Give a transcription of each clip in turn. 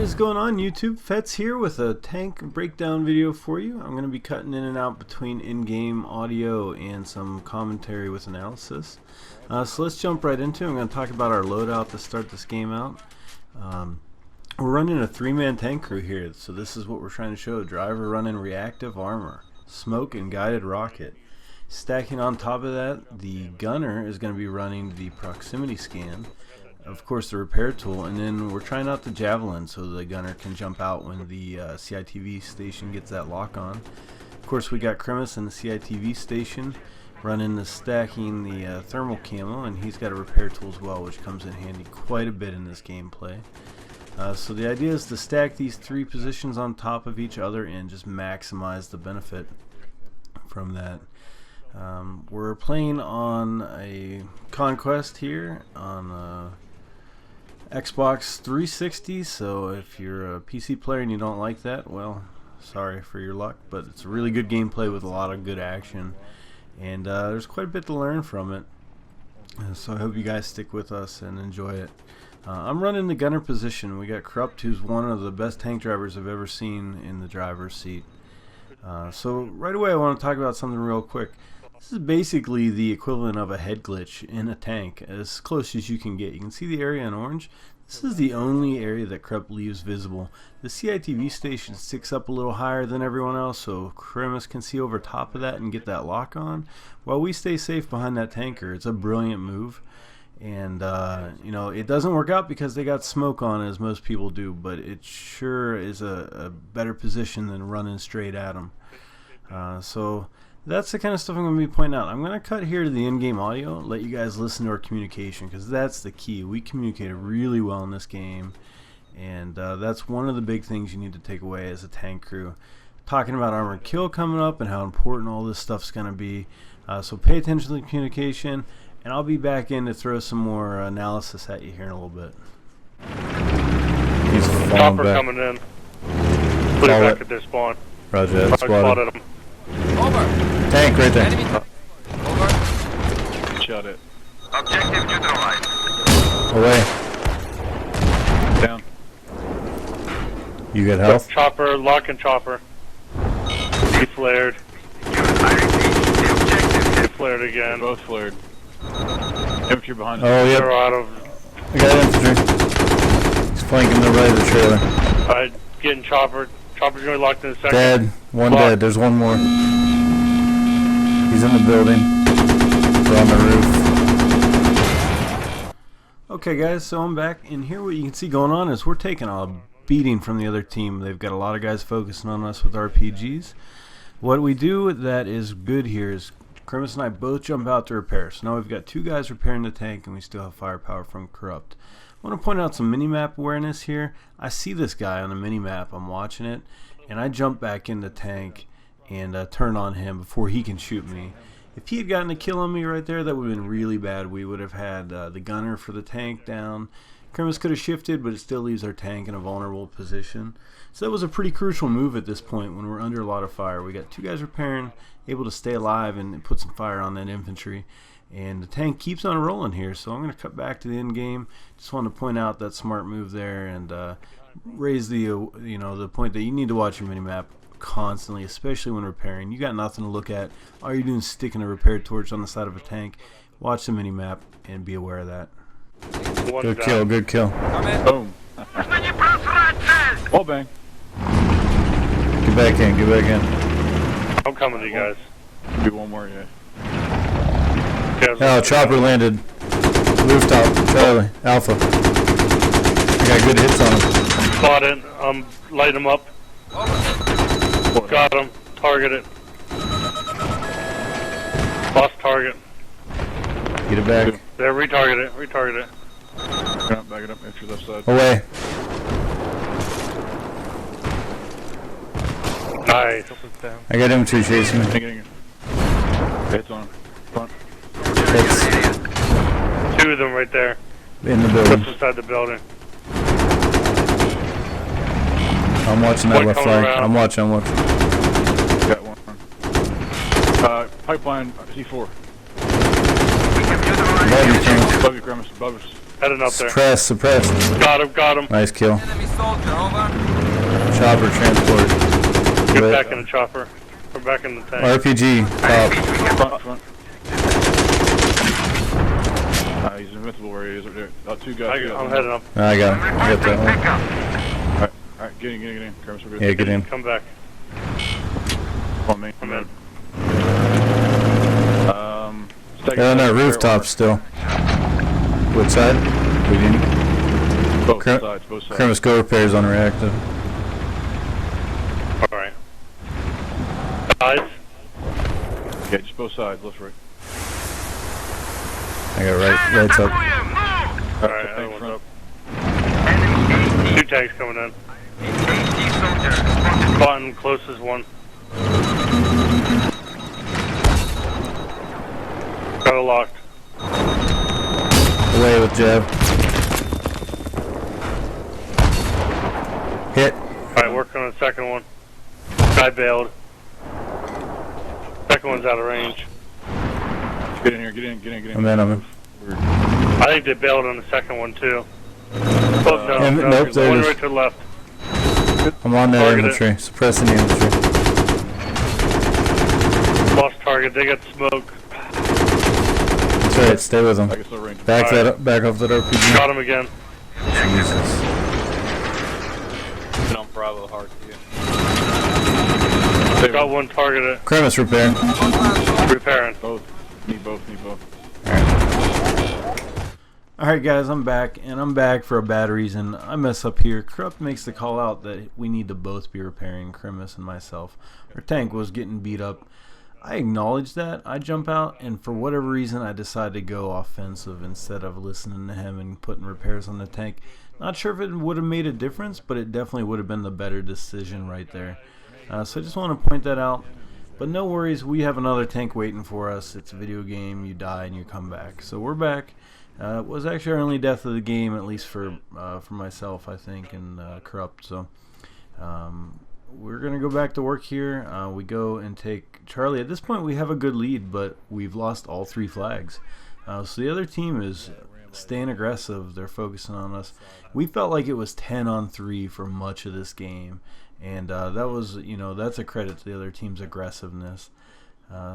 What is going on, YouTube? Fets here with a tank breakdown video for you. I'm going to be cutting in and out between in-game audio and some commentary with analysis. So let's jump right into it. I'm going to talk about our loadout to start this game out. We're running a 3-man tank crew here, so this is what we're trying to show. Driver running reactive armor, smoke and guided rocket. Stacking on top of that, the gunner is going to be running the proximity scan, of course the repair tool, and then we're trying out the javelin so the gunner can jump out when the CITV station gets that lock on. Of course we got Cremus in the CITV station running the stacking the thermal camo, and he's got a repair tool as well, which comes in handy quite a bit in this gameplay. So the idea is to stack these 3 positions on top of each other and just maximize the benefit from that. We're playing on a Conquest here on Xbox 360, so if you're a PC player and you don't like that, well, sorry for your luck, but it's a really good gameplay with a lot of good action, and there's quite a bit to learn from it, so I hope you guys stick with us and enjoy it. I'm running the gunner position. We got Corrupt, who's one of the best tank drivers I've ever seen in the driver's seat. So right away I want to talk about something real quick. This is basically the equivalent of a head glitch in a tank, as close as you can get. You can see the area in orange. This is the only area that Corrupt leaves visible. The CITV station sticks up a little higher than everyone else, so Cremus can see over top of that and get that lock on, while we stay safe behind that tanker. It's a brilliant move, and you know, it doesn't work out because they got smoke on, as most people do, but it sure is a better position than running straight at them. So that's the kind of stuff I'm going to be pointing out. I'm going to cut here to the in-game audio, let you guys listen to our communication, because that's the key. We communicate really well in this game, and that's one of the big things you need to take away as a tank crew. Talking about armored kill coming up and how important all this stuff's going to be. So pay attention to the communication, and I'll be back in to throw some more analysis at you here in a little bit. He's Chopper back. coming in. Put it back at their spawn. Roger, I spotted him. Over. Tank right there. Enemy. Over. Shot it. Objective neutralized. Away. Down. You got health? Chopper, lock and chopper. He flared. He flared again. They're both flared. Infantry behind us. Oh, yep. They're out of... I got infantry. He's flanking the right of the trailer. Alright, getting chopper. Chopper's gonna be locked in a second. Dead. One Locked. dead. There's one more. He's in the building. We're on the roof. Okay guys, so I'm back, and here what you can see going on is we're taking a beating from the other team. They've got a lot of guys focusing on us with RPGs. What we do that is good here is Cremus and I both jump out to repair. So now we've got 2 guys repairing the tank, and we still have firepower from Corrupt. I want to point out some minimap awareness here. I see this guy on the minimap, I'm watching it, and I jump back in the tank and turn on him before he can shoot me. If he had gotten a kill on me right there, that would have been really bad. We would have had the gunner for the tank down. Cremus could have shifted, but it still leaves our tank in a vulnerable position. So that was a pretty crucial move at this point when we're under a lot of fire. We got 2 guys repairing, able to stay alive and put some fire on that infantry. And the tank keeps on rolling here, so I'm going to cut back to the end game. Just wanted to point out that smart move there and raise the you know, the point that you need to watch your minimap constantly, especially when repairing. You got nothing to look at. All you're doing is sticking a repair torch on the side of a tank. Watch the minimap and be aware of that. Good kill, good kill. Boom. Wall bang. Get back in, get back in. I'm coming to you guys. Do one more, yeah. Oh, chopper landed. Rooftop, Charlie, Alpha. I got good hits on him. Spot it. Light him up. Got him. Target it. Lost target. Get it back. There, retarget it. Retarget it. Back it up. Enter left side. Away. Nice. I got infantry chasing me. Hits on him. Front. Hits 2 of them right there. in the building. Just inside the building. I'm watching that One left coming flank. around. I'm watching. Got one. Pipeline C4. Above you, King. Above you, Grimace. Above us. Heading up there. Suppress. Got him. Nice kill. Enemy soldier, over. Chopper transport. Get Wait. back in the chopper. We're back in the tank. RPG. Top. Front. He's invincible where he is right there. Two guys. I'm heading up. I got him. I got that one. Alright, get in. Kermit's real good. Yeah, get in. Come back. Come on, man. I'm in. They're on that rooftop still. What side? We didn't. Both sides. Cremus, go repairs on reactive. Alright. Guys. Yeah, just both sides. Left, right. I got right's up. Alright, other one's up. Two tanks coming in. Bottom closest one. Got it locked. Away with jab. Hit. Alright, working on the second one. Guy bailed. Second one's out of range. Get in here. Get in. I'm in. I think they bailed on the second one too. Oh, no, nope, there it one is. right to the left. I'm on that Target infantry. Suppressing the infantry. Lost target, they got smoke. That's right, stay with them. I guess they're range. Back Alright. back off that RPG. Got him again. Jesus. Been on Bravo hard too. Got one targeted. Cremus repair. Repairing. Both. Need both. Alright guys, I'm back, and I'm back for a bad reason. I mess up here. Corrupt makes the call out that we need to both be repairing, Cremus and myself. Our tank was getting beat up. I acknowledge that. I jump out, and for whatever reason I decide to go offensive instead of listening to him and putting repairs on the tank. Not sure if it would have made a difference, but it definitely would have been the better decision right there. So I just want to point that out. But no worries, we have another tank waiting for us. It's a video game, you die and you come back. So we're back. It was actually our only death of the game, at least for myself, I think, and Corrupt. So we're going to go back to work here. We go and take Charlie. At this point, we have a good lead, but we've lost all 3 flags. So the other team is staying aggressive. They're focusing on us. We felt like it was 10-on-3 for much of this game. And that was, that's a credit to the other team's aggressiveness.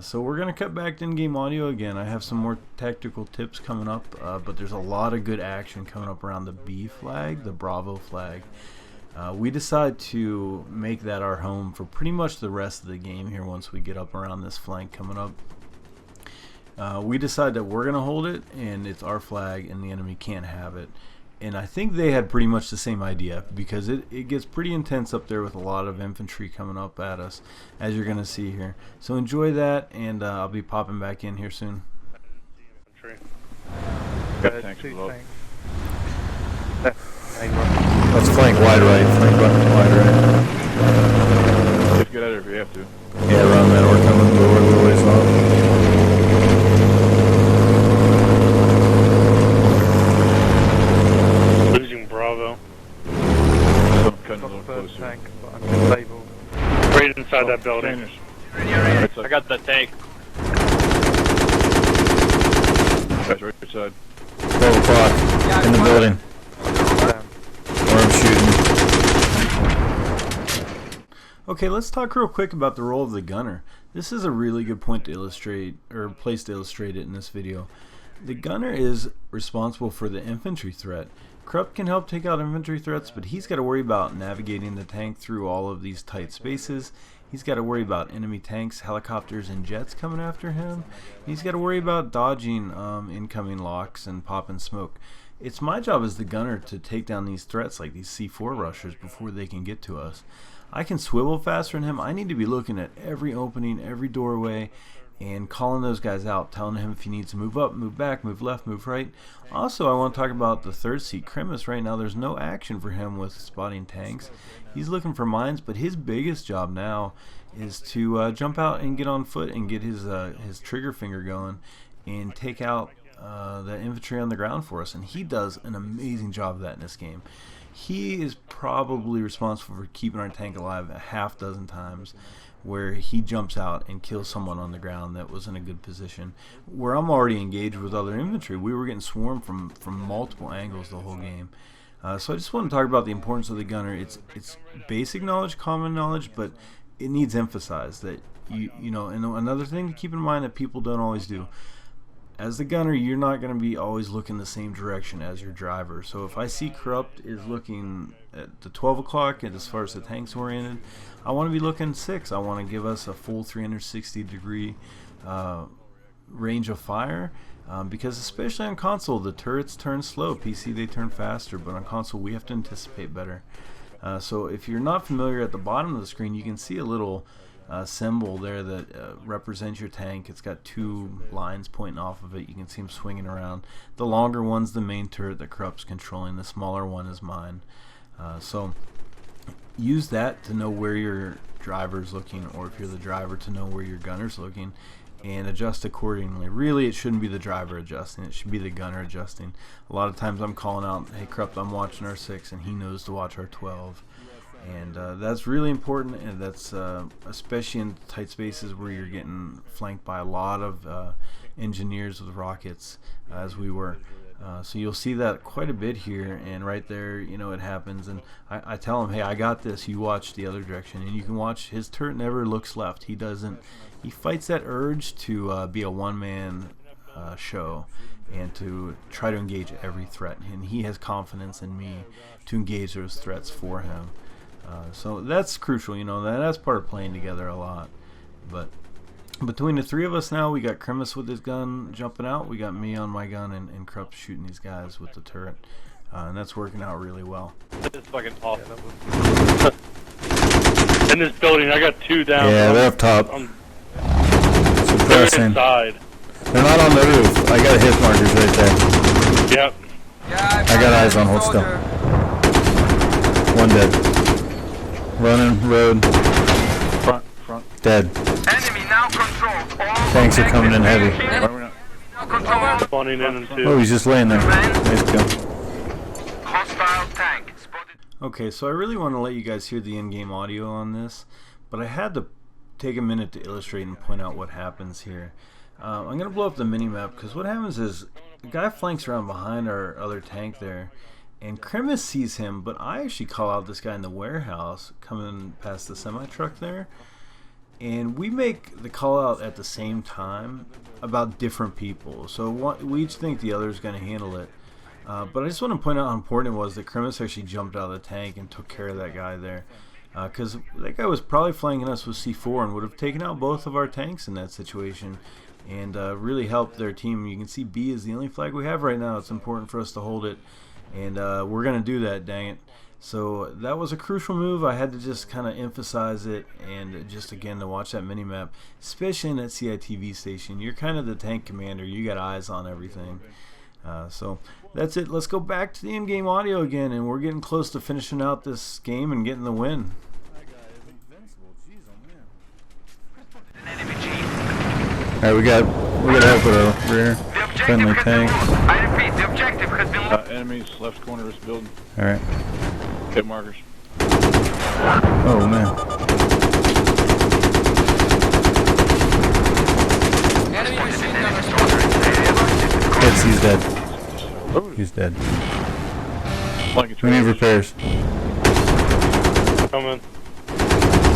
So we're going to cut back to in-game audio again. I have some more tactical tips coming up, but there's a lot of good action coming up around the B flag, the Bravo flag. We decide to make that our home for pretty much the rest of the game here once we get up around this flank coming up. We decide that we're going to hold it, and it's our flag, and the enemy can't have it. And I think they had pretty much the same idea, because it gets pretty intense up there with a lot of infantry coming up at us, as you're going to see here. So enjoy that, and I'll be popping back in here soon. Got tanks below. Let's flank wide right. Flank wide right. Just get out of here if you have to. Yeah, around that or coming the ways off. Bravo. Some cutting a little closer. Tank, but I'm disabled. Right inside that building. Right side. I got the tank. Guys, right side. 12 o'clock in the building. Or I'm shooting. Okay, let's talk real quick about the role of the gunner. This is a really good point to illustrate, or place to illustrate it in this video. The gunner is responsible for the infantry threat. Corrupt can help take out infantry threats, but he's got to worry about navigating the tank through all of these tight spaces. He's got to worry about enemy tanks, helicopters, and jets coming after him. He's got to worry about dodging incoming locks and popping smoke. It's my job as the gunner to take down these threats like these C4 rushers before they can get to us. I can swivel faster than him. I need to be looking at every opening, every doorway, and calling those guys out, telling him if he needs to move up, move back, move left, move right. Also, I want to talk about the third seat, Cremus. Right now, there's no action for him with spotting tanks. He's looking for mines, but his biggest job now is to jump out and get on foot and get his trigger finger going and take out the infantry on the ground for us. And he does an amazing job of that in this game. He is probably responsible for keeping our tank alive a half dozen times. where he jumps out and kills someone on the ground that was in a good position. Where I'm already engaged with other infantry, we were getting swarmed from multiple angles the whole game. So I just want to talk about the importance of the gunner. It's basic knowledge, common knowledge, but it needs emphasized that you know. And another thing to keep in mind that people don't always do. As the gunner, you're not going to be always looking the same direction as your driver. So if I see Corrupt is looking at the 12 o'clock, and as far as the tank's oriented, I want to be looking 6. I want to give us a full 360-degree range of fire, because especially on console, the turrets turn slow. PC, they turn faster, but on console, we have to anticipate better. So if you're not familiar, at the bottom of the screen, you can see a little symbol there that represents your tank. It's got 2 lines pointing off of it. You can see them swinging around. The longer one's the main turret that Corrupt's controlling. The smaller one is mine. So use that to know where your driver's looking, or if you're the driver, to know where your gunner's looking, and adjust accordingly. Really, it shouldn't be the driver adjusting. It should be the gunner adjusting. A lot of times I'm calling out, hey Corrupt, I'm watching R6, and he knows to watch R12. And that's really important, and that's especially in tight spaces where you're getting flanked by a lot of engineers with rockets, as we were. So you'll see that quite a bit here, and right there, you know, it happens. And I tell him, hey, I got this. You watch the other direction, and you can watch his turret never looks left. He doesn't. He fights that urge to be a one-man show and to try to engage every threat, and he has confidence in me to engage those threats for him. So that's crucial, you know. That's part of playing together a lot. But between the 3 of us now, we got Kremis with his gun jumping out, we got me on my gun, and Krupp shooting these guys with the turret, and that's working out really well. It's fucking awesome. In this building, I got 2 down. Yeah, they're up top. They're Suppressing. inside. They're not on the roof. I got hit markers right there. Yep. Yeah, I got eyes on, hold still. One dead. Running, road. Front. Dead. Enemy now controls all Tanks are coming in heavy. Why are we not? now control Spawning in and Oh, 2. he's just laying there. Nice kill. hostile tank spotted. Okay, so I really want to let you guys hear the in-game audio on this, but I had to take a minute to illustrate and point out what happens here. I'm going to blow up the mini-map, because what happens is the guy flanks around behind our other tank there, and Kremis sees him, but I actually call out this guy in the warehouse coming past the semi-truck there, and we make the call out at the same time about different people. So we each think the other is going to handle it. But I just want to point out how important it was that Kremis actually jumped out of the tank and took care of that guy there. Because that guy was probably flanking us with C4 and would have taken out both of our tanks in that situation, and really helped their team. You can see B is the only flag we have right now. It's important for us to hold it, and we're going to do that, dang it. So that was a crucial move. I had to just kind of emphasize it, and just again to watch that mini-map, especially in that CITV station. You're kind of the tank commander. You got eyes on everything. So that's it. Let's go back to the in-game audio again, and we're getting close to finishing out this game and getting the win. Alright, we got help with our rear. The objective Friendly has tank. been lost. I repeat, the objective has been lost. Enemies left corner of this building. Alright. Hit markers. Oh man. Enemy machine gunner. Hits, he's dead. He's dead. Flanking We need trailers. repairs. Coming.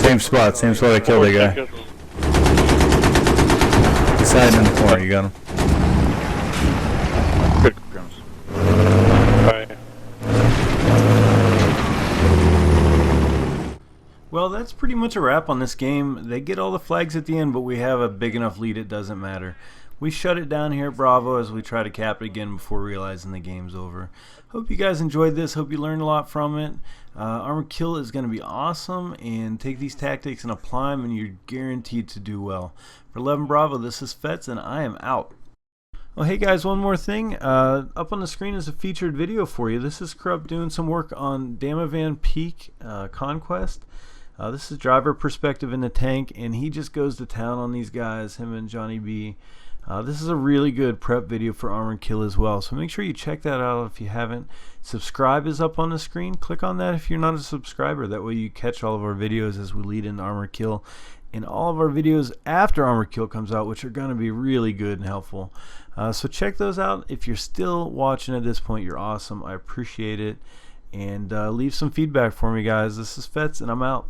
Same spot I killed that guy. Tickets. He's hiding in the corner, you got him. Critical grounds. Alright. Well, that's pretty much a wrap on this game. They get all the flags at the end, but we have a big enough lead it doesn't matter. We shut it down here at Bravo as we try to cap it again before realizing the game's over. Hope you guys enjoyed this. Hope you learned a lot from it. Armored Kill is going to be awesome, and take these tactics and apply them, and you're guaranteed to do well. For 11 Bravo, this is Fets, and I am out. Oh, hey guys, one more thing. Up on the screen is a featured video for you. This is Corrupt doing some work on Damavan Peak Conquest. This is driver perspective in the tank, and he just goes to town on these guys, him and Johnny B. This is a really good prep video for Armored Kill as well, so make sure you check that out if you haven't. Subscribe is up on the screen. Click on that if you're not a subscriber. That way you catch all of our videos as we lead into Armored Kill. in all of our videos after Armor Kill comes out, which are going to be really good and helpful. So check those out. If you're still watching at this point, you're awesome. I appreciate it. And leave some feedback for me, guys. This is Fets, and I'm out.